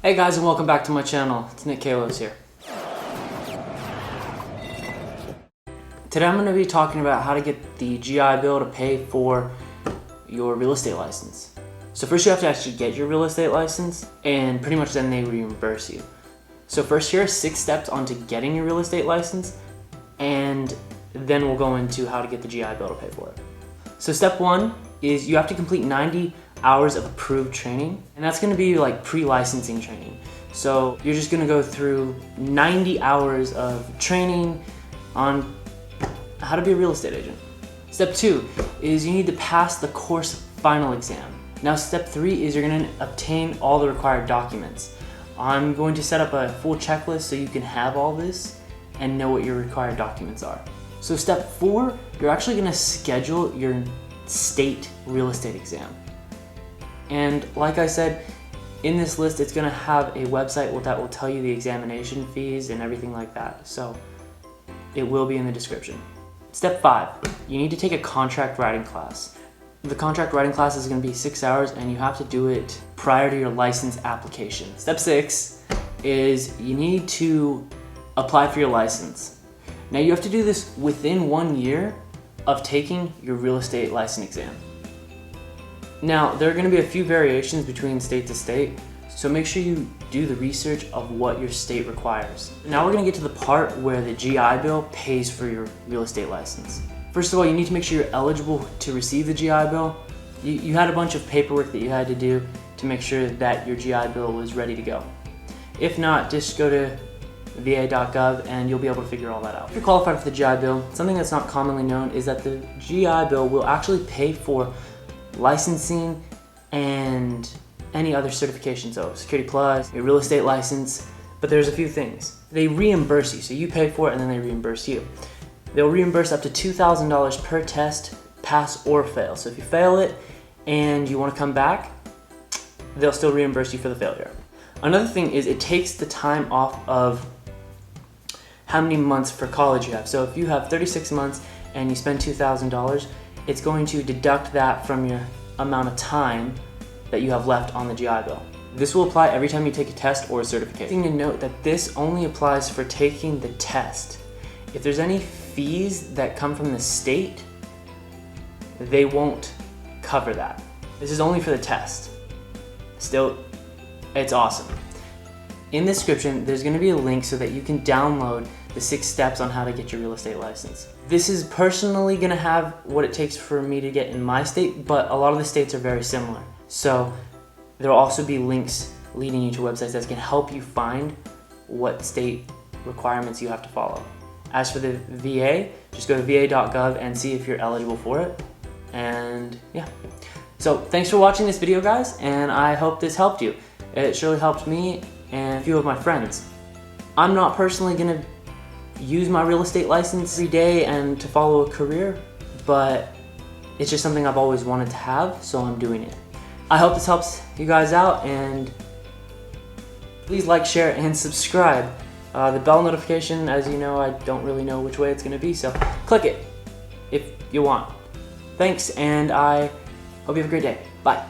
Hey guys, and welcome back to my channel. It's Nick Kalos here. Today I'm going to be talking about how to get the GI Bill to pay for your real estate license. So first you have to actually get your real estate license, and pretty much then they reimburse you. So first here are 6 steps onto getting your real estate license, and then we'll go into how to get the GI Bill to pay for it. So step 1 is you have to complete 90 hours of approved training, and that's going to be like pre-licensing training. So you're just going to go through 90 hours of training on how to be a real estate agent. Step 2 is you need to pass the course final exam. Now step 3 is you're going to obtain all the required documents. I'm going to set up a full checklist so you can have all this and know what your required documents are. So step 4, you're actually going to schedule your state real estate exam. And like I said, in this list it's going to have a website that will tell you the examination fees and everything like that. So it will be in the description. Step 5, you need to take a contract writing class. The contract writing class is going to be 6 hours, and you have to do it prior to your license application. Step 6 is you need to apply for your license. Now you have to do this within 1 year of taking your real estate license exam. Now, there are going to be a few variations between state to state, so make sure you do the research of what your state requires. Now we're going to get to the part where the GI Bill pays for your real estate license. First of all, you need to make sure you're eligible to receive the GI Bill. You had a bunch of paperwork that you had to do to make sure that your GI Bill was ready to go. If not, just go to va.gov and you'll be able to figure all that out. If you're qualified for the GI Bill, something that's not commonly known is that the GI Bill will actually pay for licensing and any other certifications, so Security Plus, your real estate license, but there's a few things. They reimburse you, so you pay for it and then they reimburse you. They'll reimburse up to $2,000 per test, pass or fail. So if you fail it and you want to come back, they'll still reimburse you for the failure. Another thing is it takes the time off of how many months for college you have. So if you have 36 months and you spend $2,000, it's going to deduct that from your amount of time that you have left on the GI Bill. This will apply every time you take a test or a certification. Thing to note that this only applies for taking the test. If there's any fees that come from the state, they won't cover that. This is only for the test. Still, it's awesome. In the description, there's going to be a link so that you can download the 6 steps on how to get your real estate license. This is personally going to have what it takes for me to get in my state, but a lot of the states are very similar. So there will also be links leading you to websites that can help you find what state requirements you have to follow. As for the VA, just go to va.gov and see if you're eligible for it. And yeah. So thanks for watching this video, guys, and I hope this helped you. It surely helped me and a few of my friends. I'm not personally going to use my real estate license every day and to follow a career, but it's just something I've always wanted to have, so I'm doing it. I hope this helps you guys out, and please like, share, and subscribe. The bell notification, as you know, I don't really know which way it's going to be, so click it if you want. Thanks, and I hope you have a great day. Bye.